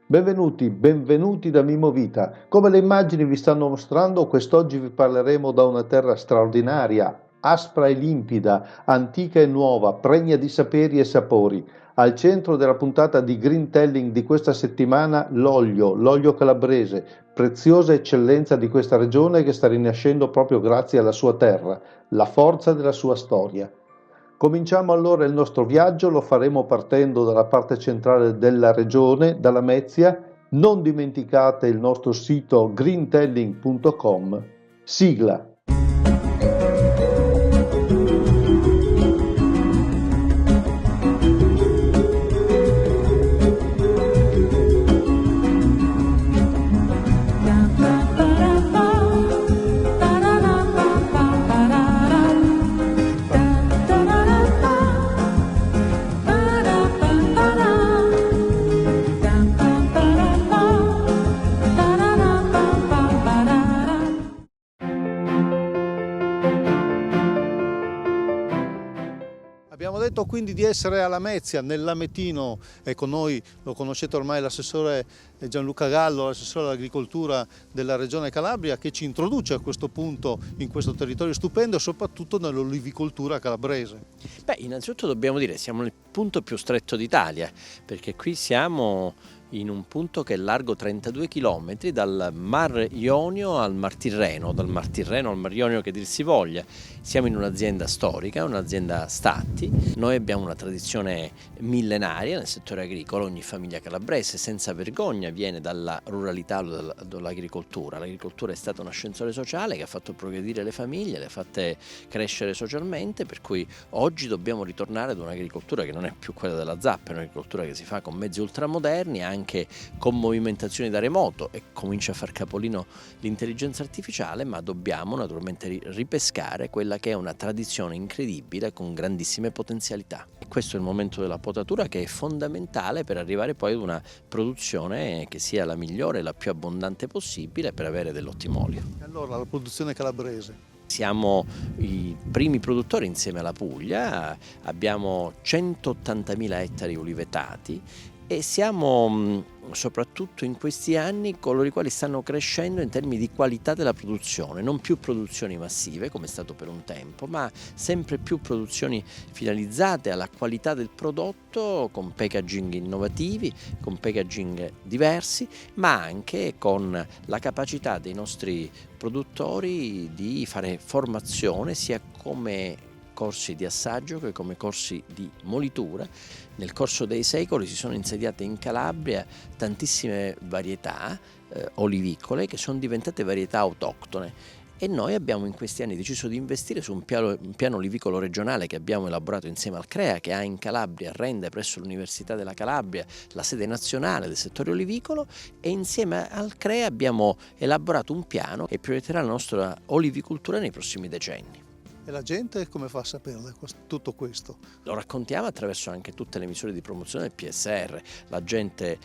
Benvenuti, benvenuti da Mimo Vita. Come le immagini vi stanno mostrando, quest'oggi vi parleremo da una terra straordinaria, aspra e limpida, antica e nuova, pregna di saperi e sapori. Al centro della puntata di Green Telling di questa settimana, l'olio calabrese, preziosa eccellenza di questa regione che sta rinascendo proprio grazie alla sua terra, la forza della sua storia. Cominciamo allora il nostro viaggio, lo faremo partendo dalla parte centrale della regione, dalla Lamezia. Non dimenticate il nostro sito greentelling.com. Sigla. Abbiamo detto quindi di essere a Lamezia, nel Lametino, e con noi lo conoscete ormai l'assessore Gianluca Gallo, l'assessore all'agricoltura della regione Calabria, che ci introduce a questo punto in questo territorio stupendo, soprattutto nell'olivicoltura calabrese. Innanzitutto dobbiamo dire che siamo nel punto più stretto d'Italia, perché qui siamo in un punto che è largo 32 km dal Mar Ionio al Mar Tirreno, dal Mar Tirreno al Mar Ionio che dir si voglia. Siamo in un'azienda storica, un'azienda Statti. Noi abbiamo una tradizione millenaria nel settore agricolo, ogni famiglia calabrese senza vergogna viene dalla ruralità o dall'agricoltura. L'agricoltura è stata un ascensore sociale che ha fatto progredire le famiglie, le ha fatte crescere socialmente, per cui oggi dobbiamo ritornare ad un'agricoltura che non è più quella della zappa, è un'agricoltura che si fa con mezzi ultramoderni, anche con movimentazioni da remoto, e comincia a far capolino l'intelligenza artificiale, ma dobbiamo naturalmente ripescare quella che è una tradizione incredibile con grandissime potenzialità. E questo è il momento della potatura, che è fondamentale per arrivare poi ad una produzione che sia la migliore e la più abbondante possibile per avere dell'ottimo olio. Allora, la produzione calabrese. Siamo i primi produttori insieme alla Puglia, abbiamo 180.000 ettari olivetati e siamo soprattutto in questi anni coloro i quali stanno crescendo in termini di qualità della produzione, non più produzioni massive come è stato per un tempo, ma sempre più produzioni finalizzate alla qualità del prodotto, con packaging innovativi, con packaging diversi, ma anche con la capacità dei nostri produttori di fare formazione sia come corsi di assaggio che come corsi di molitura. Nel corso dei secoli si sono insediate in Calabria tantissime varietà olivicole che sono diventate varietà autoctone, e noi abbiamo in questi anni deciso di investire su un piano olivicolo regionale che abbiamo elaborato insieme al CREA, che ha in Calabria, rende presso l'Università della Calabria la sede nazionale del settore olivicolo, e insieme al CREA abbiamo elaborato un piano che proietterà la nostra olivicoltura nei prossimi decenni. E la gente come fa a sapere tutto questo? Lo raccontiamo attraverso anche tutte le misure di promozione del PSR, la gente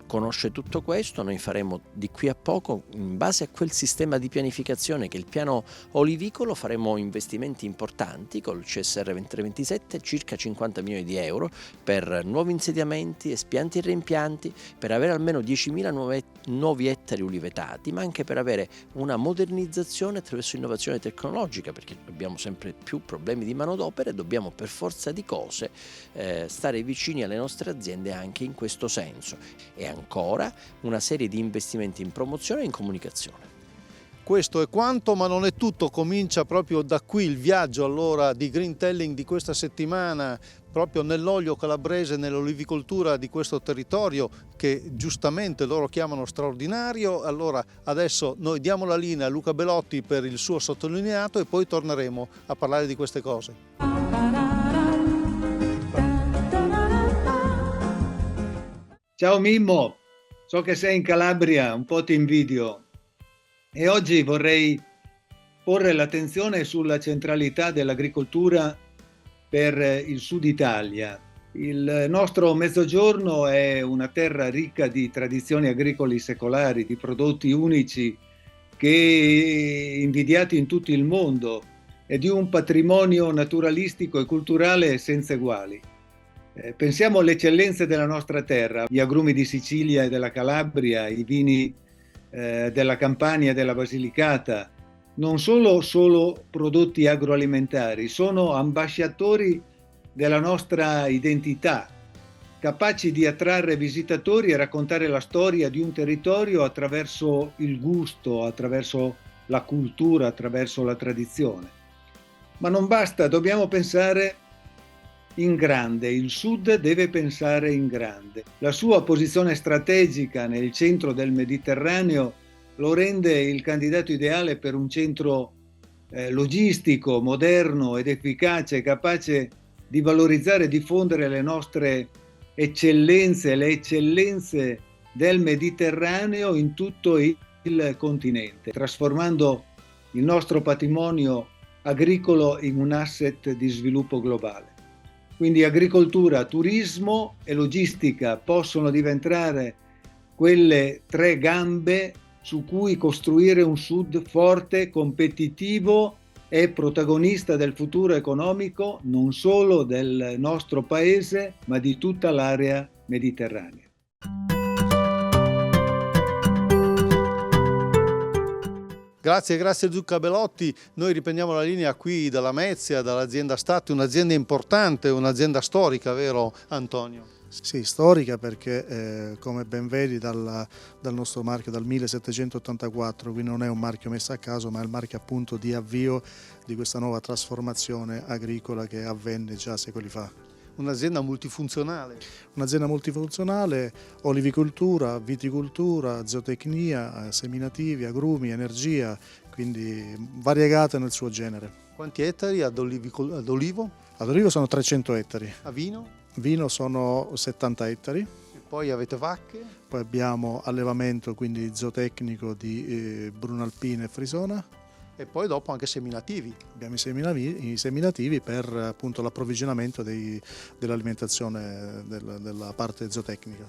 conosce tutto questo. Noi faremo di qui a poco, in base a quel sistema di pianificazione che è il piano olivicolo, faremo investimenti importanti col CSR 2327, circa 50 milioni di euro per nuovi insediamenti, espianti e reimpianti, per avere almeno 10.000 nuovi ettari olivetati, ma anche per avere una modernizzazione attraverso innovazione tecnologica, perché abbiamo sempre più problemi di manodopera e dobbiamo per forza di cose stare vicini alle nostre aziende anche in questo senso. E ancora una serie di investimenti in promozione e in comunicazione. Questo è quanto, ma non è tutto. Comincia proprio da qui il viaggio allora di Green Telling di questa settimana, proprio nell'olio calabrese, nell'olivicoltura di questo territorio che giustamente loro chiamano straordinario. Allora adesso noi diamo la linea a Luca Belotti per il suo sottolineato e poi torneremo a parlare di queste cose. Ciao Mimmo, so che sei in Calabria, un po' ti invidio. E oggi vorrei porre l'attenzione sulla centralità dell'agricoltura per il Sud Italia. Il nostro Mezzogiorno è una terra ricca di tradizioni agricole secolari, di prodotti unici che invidiati in tutto il mondo e di un patrimonio naturalistico e culturale senza eguali. Pensiamo alle eccellenze della nostra terra, gli agrumi di Sicilia e della Calabria, i vini della Campania e della Basilicata, non solo prodotti agroalimentari, sono ambasciatori della nostra identità, capaci di attrarre visitatori e raccontare la storia di un territorio attraverso il gusto, attraverso la cultura, attraverso la tradizione. Ma non basta, dobbiamo pensare in grande, il Sud deve pensare in grande. La sua posizione strategica nel centro del Mediterraneo lo rende il candidato ideale per un centro logistico, moderno ed efficace, capace di valorizzare e diffondere le nostre eccellenze, le eccellenze del Mediterraneo in tutto il continente, trasformando il nostro patrimonio agricolo in un asset di sviluppo globale. Quindi agricoltura, turismo e logistica possono diventare quelle tre gambe su cui costruire un Sud forte, competitivo e protagonista del futuro economico non solo del nostro paese, ma di tutta l'area mediterranea. Grazie Zucca Belotti. Noi riprendiamo la linea qui dalla Lamezia, dall'azienda Statti, un'azienda importante, un'azienda storica, vero Antonio? Sì, storica perché come ben vedi dal nostro marchio dal 1784, quindi non è un marchio messo a caso, ma è il marchio appunto di avvio di questa nuova trasformazione agricola che avvenne già secoli fa. Un'azienda multifunzionale. Un'azienda multifunzionale, olivicoltura, viticoltura, zootecnia, seminativi, agrumi, energia, quindi variegata nel suo genere. Quanti ettari ad olivo? Ad olivo sono 300 ettari. A vino? Vino sono 70 ettari. E poi avete vacche? Poi abbiamo allevamento, quindi zootecnico di Brunalpine e Frisona. E poi dopo anche seminativi. Abbiamo i seminativi per appunto l'approvvigionamento dell'alimentazione della parte zootecnica.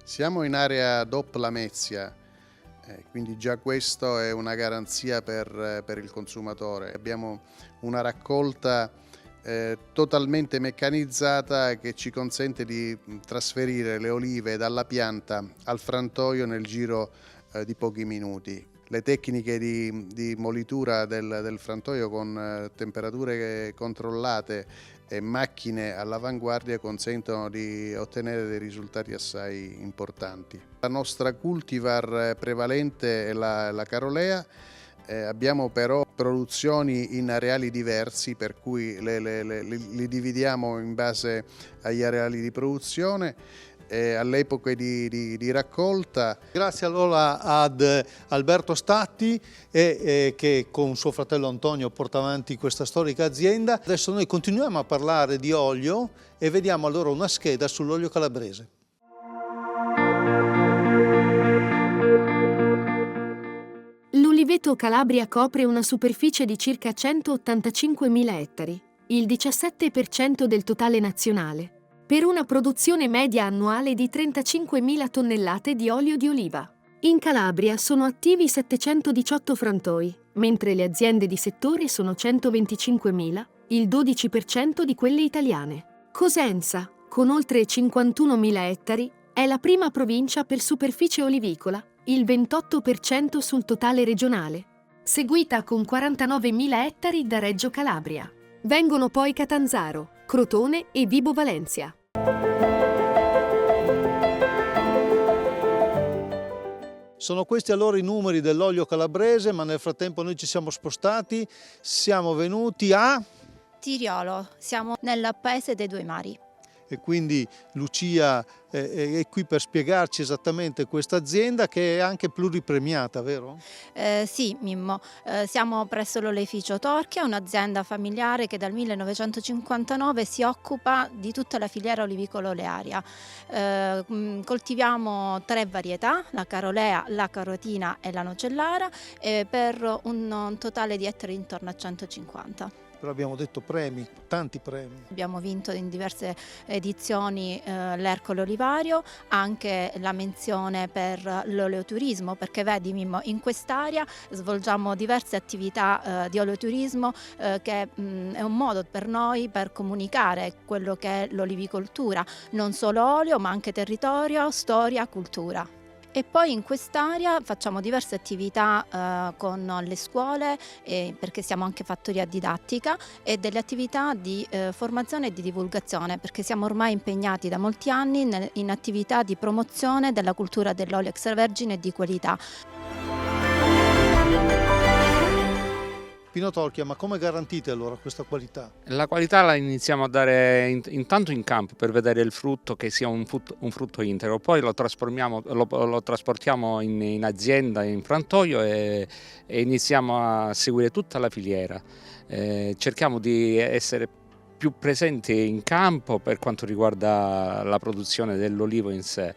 Siamo in area DOP Lamezia, quindi già questo è una garanzia per il consumatore. Abbiamo una raccolta totalmente meccanizzata che ci consente di trasferire le olive dalla pianta al frantoio nel giro di pochi minuti. Le tecniche di molitura del frantoio con temperature controllate e macchine all'avanguardia consentono di ottenere dei risultati assai importanti. La nostra cultivar prevalente è la Carolea. Abbiamo però produzioni in areali diversi, per cui li dividiamo in base agli areali di produzione e alle epoche di raccolta. Grazie allora ad Alberto Statti che con suo fratello Antonio porta avanti questa storica azienda. Adesso noi continuiamo a parlare di olio e vediamo allora una scheda sull'olio calabrese. L'Oliveto Calabria copre una superficie di circa 185.000 ettari, il 17% del totale nazionale, per una produzione media annuale di 35.000 tonnellate di olio di oliva. In Calabria sono attivi 718 frantoi, mentre le aziende di settore sono 125.000, il 12% di quelle italiane. Cosenza, con oltre 51.000 ettari, è la prima provincia per superficie olivicola, il 28% sul totale regionale, seguita con 49.000 ettari da Reggio Calabria. Vengono poi Catanzaro, Crotone e Vibo Valentia. Sono questi allora i numeri dell'olio calabrese, ma nel frattempo noi ci siamo spostati, siamo venuti a Tiriolo, siamo nel paese dei due mari. E quindi Lucia è qui per spiegarci esattamente questa azienda che è anche pluripremiata, vero? Sì, Mimmo, siamo presso l'Oleificio Torchia, un'azienda familiare che dal 1959 si occupa di tutta la filiera olivicolo-olearia. Coltiviamo 3 varietà, la Carolea, la Carotina e la Nocellara, per un totale di ettari intorno a 150. Però abbiamo detto premi, tanti premi. Abbiamo vinto in diverse edizioni l'Ercole Olivario, anche la menzione per l'oleoturismo, perché vedi Mimmo, in quest'area svolgiamo diverse attività di oleoturismo che è un modo per noi per comunicare quello che è l'olivicoltura, non solo olio ma anche territorio, storia, cultura. E poi in quest'area facciamo diverse attività con le scuole, perché siamo anche fattoria didattica, e delle attività di formazione e di divulgazione, perché siamo ormai impegnati da molti anni in attività di promozione della cultura dell'olio extravergine e di qualità. Pino Torchia, ma come garantite allora questa qualità? La qualità la iniziamo a dare intanto in campo per vedere il frutto, che sia un frutto integro, poi lo trasportiamo in azienda, in frantoio e iniziamo a seguire tutta la filiera. Cerchiamo di essere più presenti in campo per quanto riguarda la produzione dell'olivo in sé.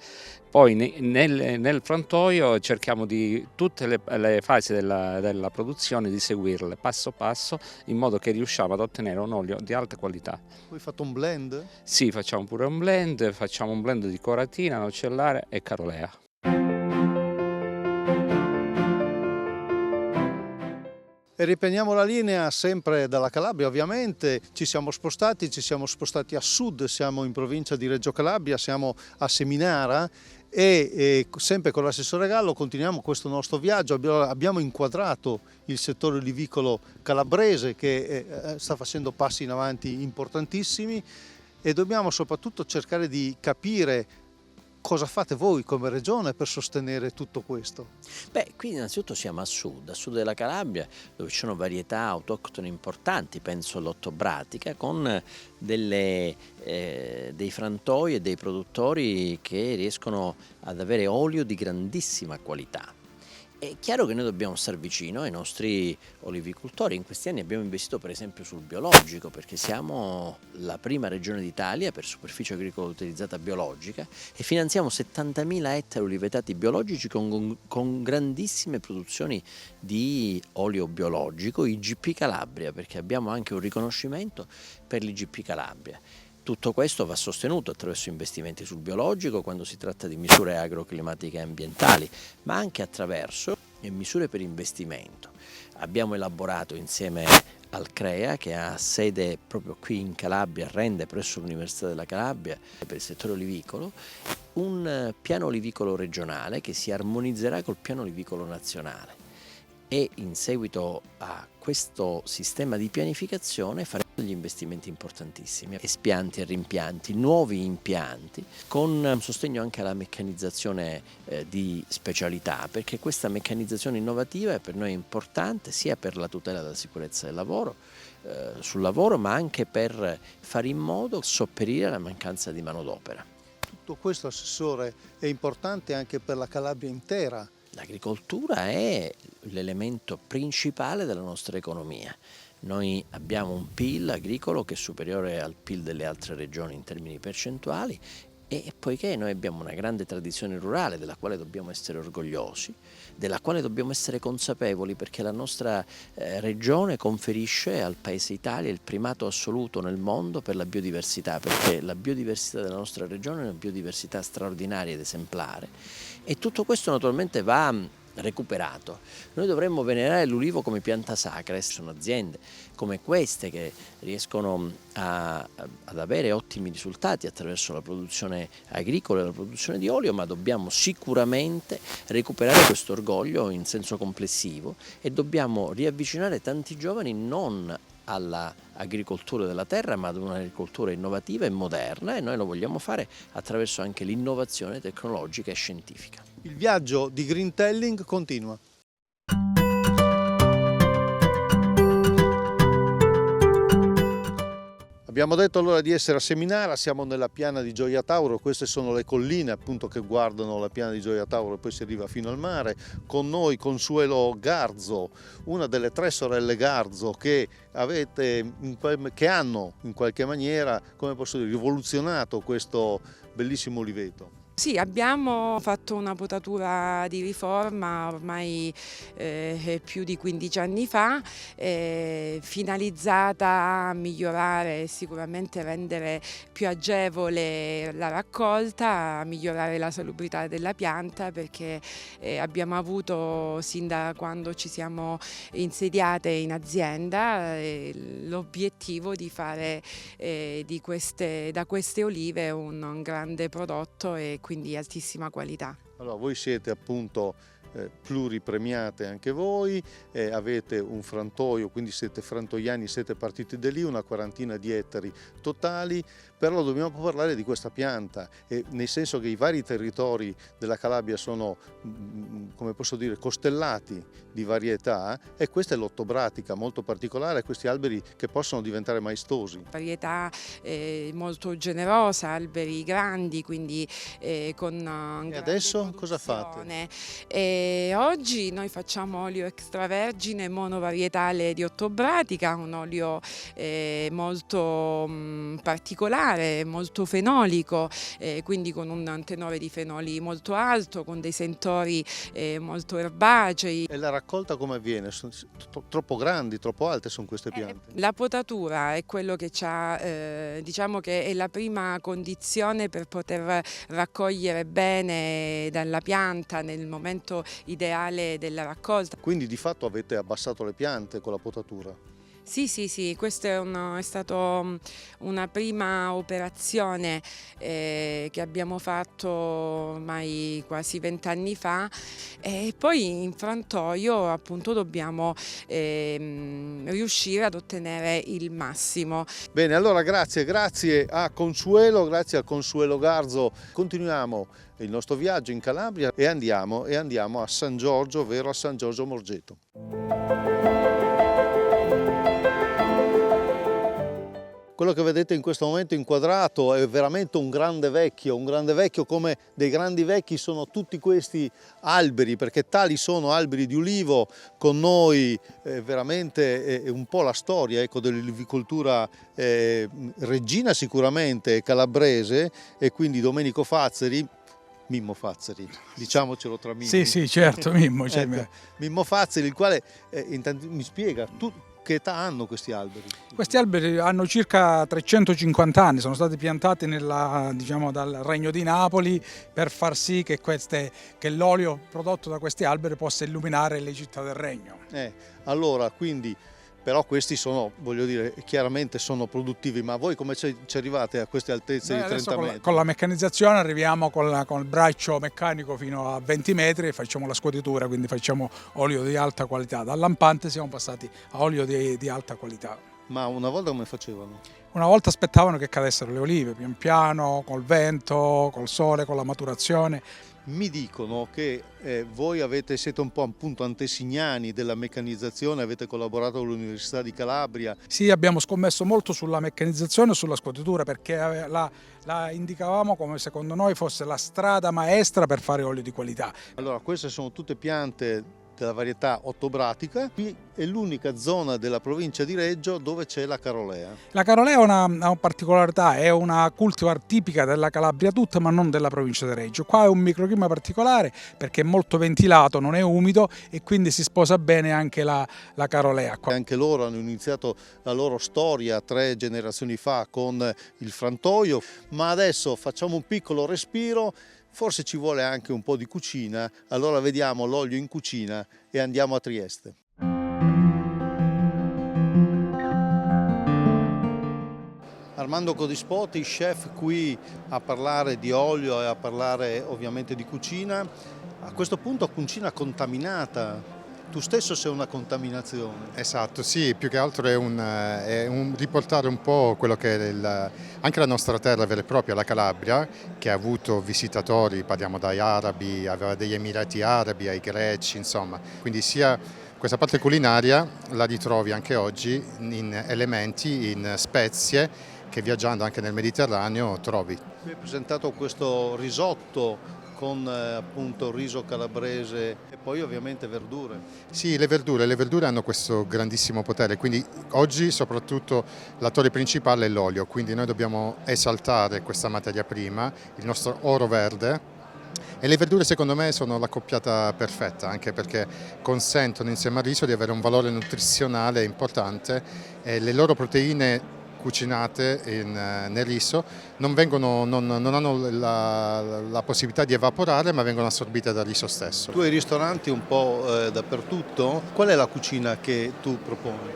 Poi nel frantoio cerchiamo di tutte le fasi della produzione di seguirle passo passo, in modo che riusciamo ad ottenere un olio di alta qualità. Voi fate un blend? Sì, facciamo pure un blend di coratina, nocellare e carolea. E riprendiamo la linea sempre dalla Calabria, ovviamente ci siamo spostati a sud, siamo in provincia di Reggio Calabria, siamo a Seminara e sempre con l'assessore Gallo continuiamo questo nostro viaggio. Abbiamo inquadrato il settore olivicolo calabrese che sta facendo passi in avanti importantissimi e dobbiamo soprattutto cercare di capire cosa fate voi come regione per sostenere tutto questo? Beh, qui innanzitutto siamo a sud della Calabria, dove ci sono varietà autoctone importanti, penso all'Ottobratica, con dei frantoi e dei produttori che riescono ad avere olio di grandissima qualità. È chiaro che noi dobbiamo stare vicino ai nostri olivicoltori. In questi anni abbiamo investito per esempio sul biologico, perché siamo la prima regione d'Italia per superficie agricola utilizzata biologica e finanziamo 70.000 ettari olivetati biologici con grandissime produzioni di olio biologico, IGP Calabria, perché abbiamo anche un riconoscimento per l'IGP Calabria. Tutto questo va sostenuto attraverso investimenti sul biologico quando si tratta di misure agroclimatiche e ambientali, ma anche attraverso misure per investimento. Abbiamo elaborato insieme al CREA, che ha sede proprio qui in Calabria, a Rende, presso l'Università della Calabria, per il settore olivicolo, un piano olivicolo regionale che si armonizzerà col piano olivicolo nazionale. E in seguito a questo sistema di pianificazione faremo degli investimenti importantissimi, espianti e rimpianti, nuovi impianti, con sostegno anche alla meccanizzazione di specialità, perché questa meccanizzazione innovativa è per noi importante sia per la tutela della sicurezza del lavoro, sul lavoro, ma anche per fare in modo di sopperire alla mancanza di manodopera. Tutto questo, Assessore, è importante anche per la Calabria intera. L'agricoltura è l'elemento principale della nostra economia. Noi abbiamo un PIL agricolo che è superiore al PIL delle altre regioni in termini percentuali e poiché noi abbiamo una grande tradizione rurale della quale dobbiamo essere orgogliosi, della quale dobbiamo essere consapevoli, perché la nostra regione conferisce al Paese Italia il primato assoluto nel mondo per la biodiversità, perché la biodiversità della nostra regione è una biodiversità straordinaria ed esemplare e tutto questo naturalmente va recuperato. Noi dovremmo venerare l'ulivo come pianta sacra, e sono aziende come queste che riescono ad avere ottimi risultati attraverso la produzione agricola e la produzione di olio, ma dobbiamo sicuramente recuperare questo orgoglio in senso complessivo e dobbiamo riavvicinare tanti giovani non all'agricoltura della terra, ma ad un'agricoltura innovativa e moderna, e noi lo vogliamo fare attraverso anche l'innovazione tecnologica e scientifica. Il viaggio di Greentelling continua. Abbiamo detto allora di essere a Seminara, siamo nella piana di Gioia Tauro, queste sono le colline appunto che guardano la piana di Gioia Tauro e poi si arriva fino al mare. Con noi Consuelo Garzo, una delle 3 sorelle Garzo che hanno in qualche maniera, come posso dire, rivoluzionato questo bellissimo oliveto. Sì, abbiamo fatto una potatura di riforma ormai più di 15 anni fa, finalizzata a migliorare e sicuramente rendere più agevole la raccolta, a migliorare la salubrità della pianta, perché abbiamo avuto sin da quando ci siamo insediate in azienda l'obiettivo di fare da queste olive un grande prodotto e quindi altissima qualità. Allora, voi siete appunto pluripremiate anche voi, avete un frantoio, quindi siete frantoiani, siete partiti da lì, una quarantina di ettari totali, però dobbiamo parlare di questa pianta, nel senso che i vari territori della Calabria sono, come posso dire, costellati di varietà, e questa è l'ottobratica molto particolare, questi alberi che possono diventare maestosi. Varietà molto generosa, alberi grandi, quindi con E adesso cosa fate? Oggi noi facciamo olio extravergine monovarietale di ottobratica, un olio molto particolare, molto fenolico, quindi con un tenore di fenoli molto alto, con dei sentori molto erbacei. E la raccolta come avviene? Sono troppo grandi, troppo alte sono queste piante? La potatura è quello che diciamo che è la prima condizione per poter raccogliere bene dalla pianta nel momento ideale della raccolta. Quindi di fatto avete abbassato le piante con la potatura? Sì, questa è stata una prima operazione che abbiamo fatto ormai quasi 20 anni fa, e poi in frantoio appunto dobbiamo riuscire ad ottenere il massimo. Bene, allora grazie a Consuelo, grazie a Consuelo Garzo. Continuiamo il nostro viaggio in Calabria e andiamo a San Giorgio, ovvero a San Giorgio Morgeto. Quello che vedete in questo momento inquadrato è veramente un grande vecchio come dei grandi vecchi sono tutti questi alberi, perché tali sono alberi di ulivo. Con noi veramente è un po' la storia, ecco, dell'olivicoltura reggina sicuramente, calabrese, e quindi Domenico Fazzeri, Mimmo Fazzeri, diciamocelo tra Mimmi. Sì, certo, Mimmo. Ecco, Mimmo Fazzeri, il quale mi spiega che età hanno questi alberi? Questi alberi hanno circa 350 anni, sono stati piantati dal Regno di Napoli per far sì che l'olio prodotto da questi alberi possa illuminare le città del Regno. Allora, quindi, però questi sono, voglio dire, chiaramente sono produttivi, ma voi come ci arrivate a queste altezze di 30 metri? Con la meccanizzazione arriviamo con il braccio meccanico fino a 20 metri e facciamo la scuotitura, quindi facciamo olio di alta qualità. Dal lampante siamo passati a olio di alta qualità. Ma una volta come facevano? Una volta aspettavano che cadessero le olive, pian piano, col vento, col sole, con la maturazione. Mi dicono che voi siete un po' appunto antesignani della meccanizzazione, avete collaborato con l'Università di Calabria. Sì, abbiamo scommesso molto sulla meccanizzazione e sulla scuotitura, perché la indicavamo come secondo noi fosse la strada maestra per fare olio di qualità. Allora, queste sono tutte piante della varietà ottobratica. Qui è l'unica zona della provincia di Reggio dove c'è la carolea. La carolea ha una particolarità, è una cultivar tipica della Calabria tutta, ma non della provincia di Reggio. Qua è un microclima particolare perché è molto ventilato, non è umido, e quindi si sposa bene anche la carolea. Anche loro hanno iniziato la loro storia 3 generazioni fa con il frantoio, ma adesso facciamo un piccolo respiro. Forse ci vuole anche un po' di cucina, allora vediamo l'olio in cucina e andiamo a Trieste. Armando Codispoti, chef qui a parlare di olio e a parlare ovviamente di cucina. A questo punto cucina contaminata. Tu stesso sei una contaminazione. Esatto, sì, più che altro è un riportare un po' quello che è anche la nostra terra vera e propria, la Calabria, che ha avuto visitatori, parliamo dagli arabi, aveva degli Emirati Arabi, ai greci, insomma. Quindi sia questa parte culinaria la ritrovi anche oggi in elementi, in spezie, che viaggiando anche nel Mediterraneo trovi. Mi hai presentato questo risotto con appunto riso calabrese e poi ovviamente verdure. Sì, le verdure hanno questo grandissimo potere, quindi oggi soprattutto l'attore principale è l'olio, quindi noi dobbiamo esaltare questa materia prima, il nostro oro verde, e le verdure secondo me sono l'accoppiata perfetta, anche perché consentono insieme al riso di avere un valore nutrizionale importante e le loro proteine cucinate nel riso non hanno la possibilità di evaporare, ma vengono assorbite dal riso stesso. Tu hai ristoranti un po' dappertutto, qual è la cucina che tu proponi?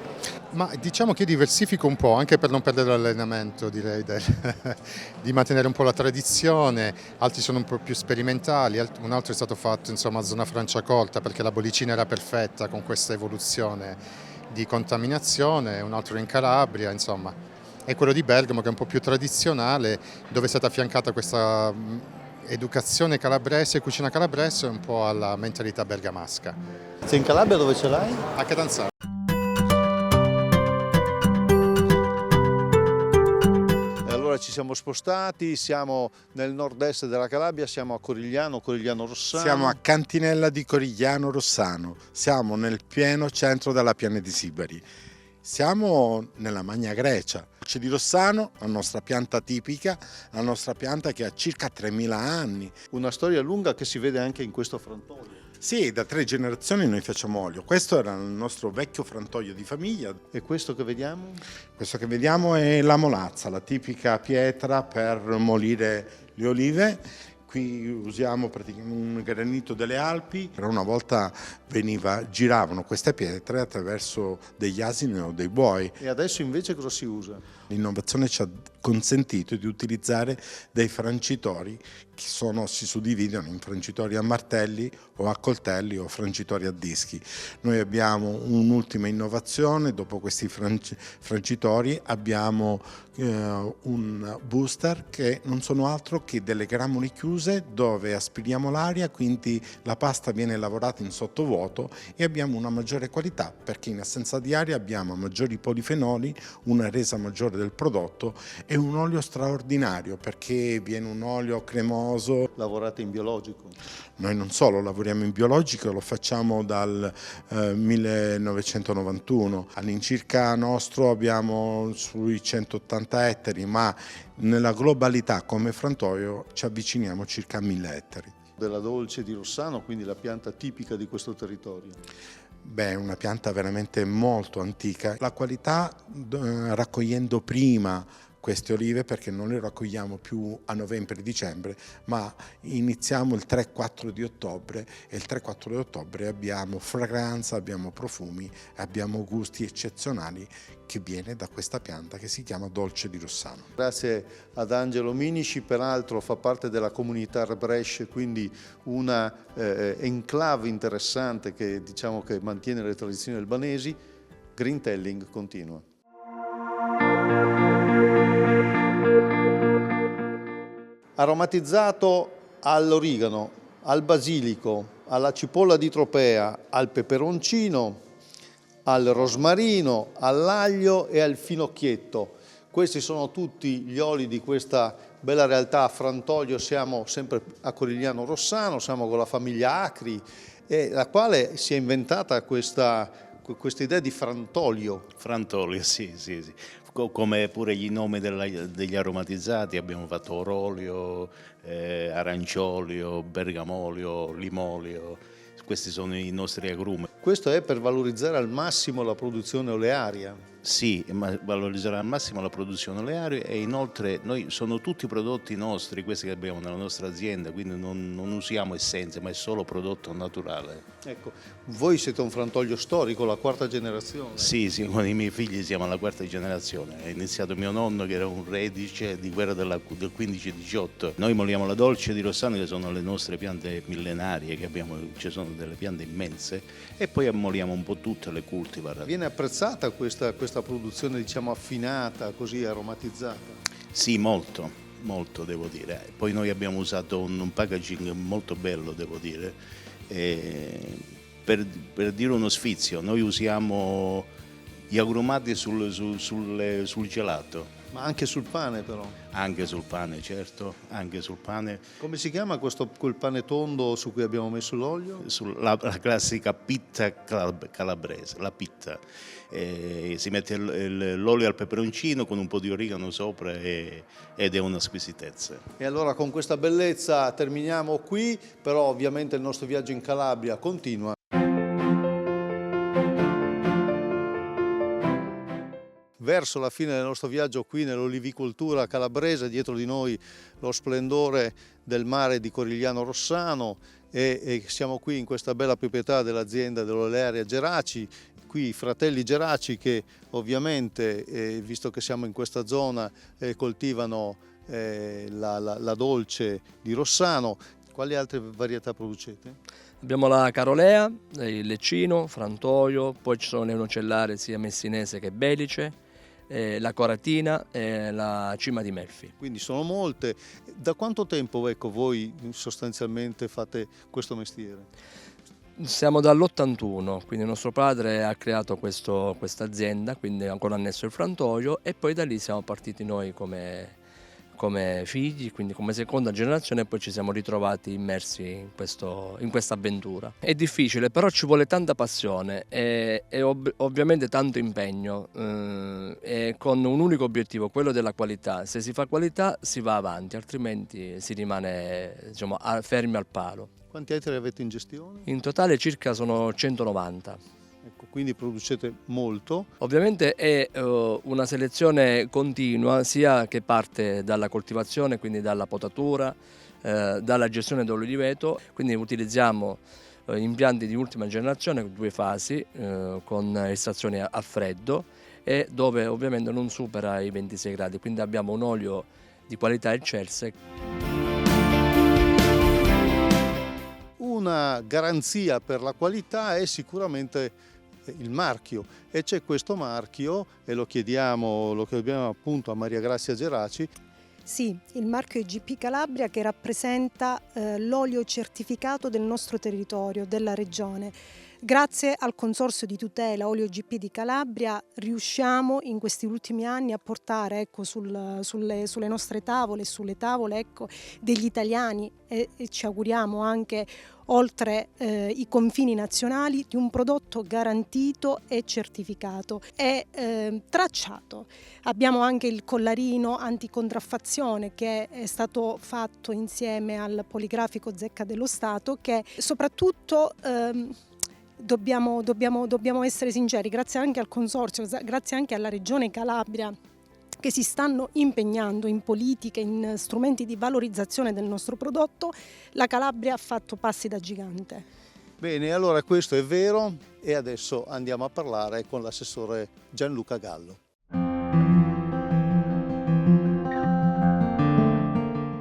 Ma diciamo che diversifico un po', anche per non perdere l'allenamento, direi, di mantenere un po' la tradizione. Altri sono un po' più sperimentali, un altro è stato fatto insomma a zona Franciacorta perché la bollicina era perfetta con questa evoluzione di contaminazione, un altro in Calabria, insomma. E quello di Bergamo che è un po' più tradizionale, dove è stata affiancata questa educazione calabrese, cucina calabrese un po' alla mentalità bergamasca. Sei in Calabria, dove ce l'hai? A Catanzaro. Allora ci siamo spostati, siamo nel nord-est della Calabria, siamo a Corigliano Rossano. Siamo a Cantinella di Corigliano Rossano, siamo nel pieno centro della Piana di Sibari. Siamo nella Magna Grecia. Il dolce di Rossano, la nostra pianta tipica, la nostra pianta che ha circa 3000 anni. Una storia lunga che si vede anche in questo frantoio. Sì, da 3 generazioni noi facciamo olio. Questo era il nostro vecchio frantoio di famiglia. E questo che vediamo? Questo che vediamo è la molazza, la tipica pietra per molire le olive. Qui usiamo praticamente un granito delle Alpi. Una volta giravano queste pietre attraverso degli asini o dei buoi. E adesso invece cosa si usa? L'innovazione ci ha consentito di utilizzare dei francitori che si suddividono in francitori a martelli o a coltelli o francitori a dischi. Noi abbiamo un'ultima innovazione, dopo questi francitori abbiamo un booster che non sono altro che delle gramole chiuse dove aspiriamo l'aria, quindi la pasta viene lavorata in sottovuoto e abbiamo una maggiore qualità perché in assenza di aria abbiamo maggiori polifenoli, una resa maggiore del prodotto e un olio straordinario perché viene un olio cremoso. Lavorate in biologico? Noi non solo lavoriamo in biologico, lo facciamo dal 1991. All'incirca nostro abbiamo sui 180 ettari, ma nella globalità come frantoio ci avviciniamo circa a 1000 ettari. Della dolce di Rossano, quindi la pianta tipica di questo territorio. Beh, è una pianta veramente molto antica. La qualità raccogliendo prima queste olive, perché non le raccogliamo più a novembre e dicembre, ma iniziamo il 3-4 di ottobre e il 3-4 di ottobre abbiamo fragranza, abbiamo profumi, abbiamo gusti eccezionali che viene da questa pianta che si chiama dolce di Rossano. Grazie ad Angelo Minisci, peraltro fa parte della comunità Rebresce, quindi una enclave interessante che diciamo che mantiene le tradizioni albanesi. Green Telling continua. Aromatizzato all'origano, al basilico, alla cipolla di Tropea, al peperoncino, al rosmarino, all'aglio e al finocchietto. Questi sono tutti gli oli di questa bella realtà a Frantoio. Siamo sempre a Corigliano Rossano, siamo con la famiglia Acri, la quale si è inventata questa idea di frantolio. Frantolio, sì. Come pure gli nomi degli aromatizzati, abbiamo fatto orolio, aranciolio, bergamolio, limolio, questi sono i nostri agrumi. Questo è per valorizzare al massimo la produzione olearia? Sì, valorizzare al massimo la produzione olearia e inoltre noi sono tutti prodotti nostri, questi che abbiamo nella nostra azienda, quindi non usiamo essenze, ma è solo prodotto naturale. Ecco, voi siete un frantoio storico, la quarta generazione? Sì, con i miei figli siamo alla quarta generazione. È iniziato mio nonno che era un reduce di guerra del 15-18. Noi moliamo la dolce di Rossano, che sono le nostre piante millenarie, che abbiamo, ci sono delle piante immense, e poi ammoliamo un po' tutte le cultivar. Viene apprezzata questa produzione, diciamo, affinata, così aromatizzata? Sì, molto devo dire. Poi noi abbiamo usato un packaging molto bello, devo dire. Per dire uno sfizio, noi usiamo gli agrumati sul gelato. Ma anche sul pane però. Anche sul pane, certo, anche sul pane. Come si chiama quel pane tondo su cui abbiamo messo l'olio? La classica pitta calabrese, la pitta. Si mette l'olio al peperoncino con un po' di origano sopra ed è una squisitezza. E allora con questa bellezza terminiamo qui, però ovviamente il nostro viaggio in Calabria continua. Verso la fine del nostro viaggio qui nell'olivicoltura calabrese, dietro di noi lo splendore del mare di Corigliano Rossano e siamo qui in questa bella proprietà dell'azienda dell'Olearia Geraci, qui i fratelli Geraci che ovviamente, visto che siamo in questa zona, coltivano la dolce di Rossano. Quali altre varietà producete? Abbiamo la Carolea, il Leccino, Frantoio, poi ci sono le nocellare sia messinese che belice, la Coratina e la Cima di Melfi. Quindi sono molte. Da quanto tempo voi sostanzialmente fate questo mestiere? Siamo dall'81, quindi nostro padre ha creato questa azienda, quindi ancora annesso il frantoio, e poi da lì siamo partiti noi come figli, quindi come seconda generazione, e poi ci siamo ritrovati immersi in questa avventura. È difficile, però ci vuole tanta passione e ovviamente tanto impegno, e con un unico obiettivo, quello della qualità. Se si fa qualità si va avanti, altrimenti si rimane, diciamo, fermi al palo. Quanti ettari avete in gestione? In totale circa sono 190. Ecco, quindi producete molto. Ovviamente è una selezione continua, sia che parte dalla coltivazione, quindi dalla potatura, dalla gestione dell'oliveto, quindi utilizziamo impianti di ultima generazione, 2 fasi, con estrazioni a freddo, e dove ovviamente non supera i 26 gradi, quindi abbiamo un olio di qualità eccelsa. Una garanzia per la qualità è sicuramente il marchio, e c'è questo marchio e lo chiediamo appunto a Maria Grazia Geraci. Sì, il marchio IGP Calabria, che rappresenta l'olio certificato del nostro territorio, della regione. Grazie al Consorzio di tutela Olio IGP di Calabria riusciamo in questi ultimi anni a portare sulle nostre tavole, sulle tavole degli italiani, e ci auguriamo anche oltre i confini nazionali, di un prodotto garantito e certificato e tracciato. Abbiamo anche il collarino anticontraffazione che è stato fatto insieme al Poligrafico Zecca dello Stato, che soprattutto dobbiamo essere sinceri, grazie anche al Consorzio, grazie anche alla Regione Calabria, che si stanno impegnando in politiche, in strumenti di valorizzazione del nostro prodotto, la Calabria ha fatto passi da gigante. Bene, allora questo è vero, e adesso andiamo a parlare con l'assessore Gianluca Gallo.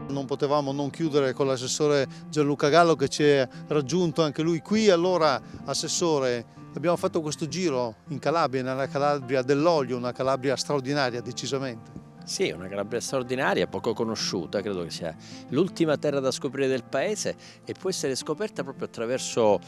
Non potevamo non chiudere con l'assessore Gianluca Gallo, che ci è raggiunto anche lui qui. Allora, assessore, abbiamo fatto questo giro in Calabria, nella Calabria dell'olio, una Calabria straordinaria decisamente. Sì, una Calabria straordinaria, poco conosciuta, credo che sia l'ultima terra da scoprire del paese, e può essere scoperta proprio attraverso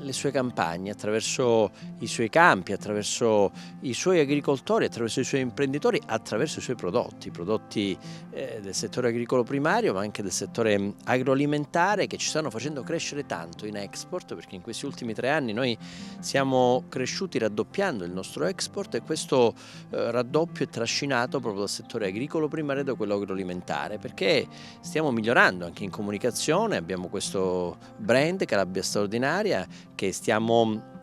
le sue campagne, attraverso i suoi campi, attraverso i suoi agricoltori, attraverso i suoi imprenditori, attraverso i suoi prodotti del settore agricolo primario, ma anche del settore agroalimentare, che ci stanno facendo crescere tanto in export, perché in questi ultimi 3 anni noi siamo cresciuti raddoppiando il nostro export, e questo raddoppio è trascinato proprio dal settore agricolo primario e da quello agroalimentare, perché stiamo migliorando anche in comunicazione. Abbiamo questo brand Calabria Straordinaria che stiamo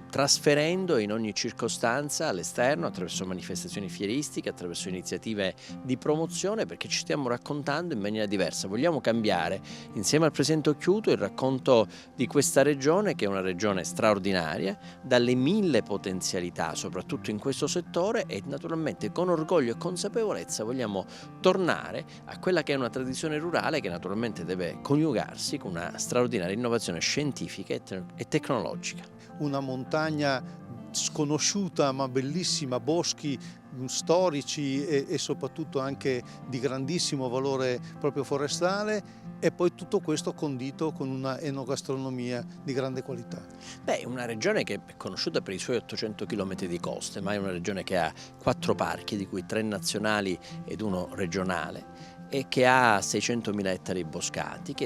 trasferendo in ogni circostanza all'esterno, attraverso manifestazioni fieristiche, attraverso iniziative di promozione, perché ci stiamo raccontando in maniera diversa. Vogliamo cambiare insieme al presidente Occhiuto il racconto di questa regione, che è una regione straordinaria, dalle 1000 potenzialità, soprattutto in questo settore, e naturalmente con orgoglio e consapevolezza vogliamo tornare a quella che è una tradizione rurale, che naturalmente deve coniugarsi con una straordinaria innovazione scientifica e tecnologica. Una montagna sconosciuta ma bellissima, boschi storici e soprattutto anche di grandissimo valore proprio forestale, e poi tutto questo condito con una enogastronomia di grande qualità. Beh, è una regione che è conosciuta per i suoi 800 km di coste, ma è una regione che ha 4 parchi, di cui 3 nazionali ed 1 regionale, e che ha 600.000 ettari boscati, che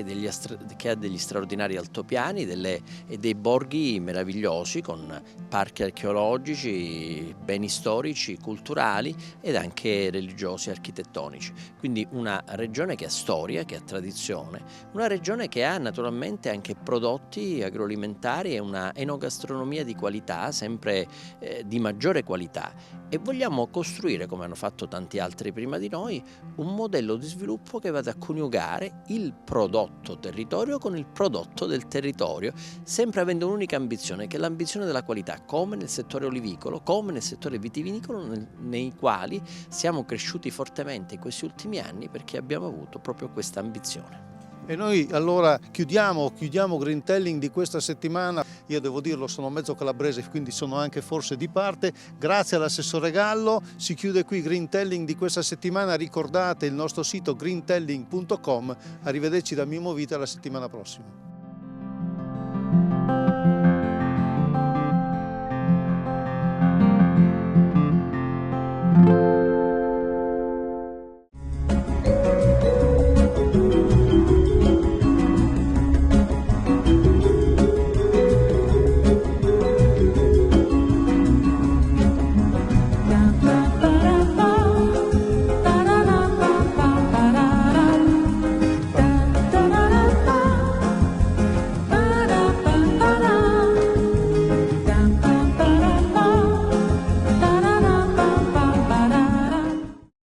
ha degli straordinari altopiani e dei borghi meravigliosi con parchi archeologici, beni storici, culturali ed anche religiosi, architettonici. Quindi una regione che ha storia, che ha tradizione, una regione che ha naturalmente anche prodotti agroalimentari e una enogastronomia di qualità, sempre di maggiore qualità. E vogliamo costruire, come hanno fatto tanti altri prima di noi, un modello di sviluppo che vada a coniugare il prodotto territorio con il prodotto del territorio, sempre avendo un'unica ambizione, che è l'ambizione della qualità, come nel settore olivicolo, come nel settore vitivinicolo, nei quali siamo cresciuti fortemente in questi ultimi anni, perché abbiamo avuto proprio questa ambizione. E noi allora chiudiamo Green Telling di questa settimana. Io devo dirlo, sono mezzo calabrese, quindi sono anche forse di parte. Grazie all'assessore Gallo. Si chiude qui Green Telling di questa settimana. Ricordate il nostro sito greentelling.com. Arrivederci da Mimo Vita la settimana prossima.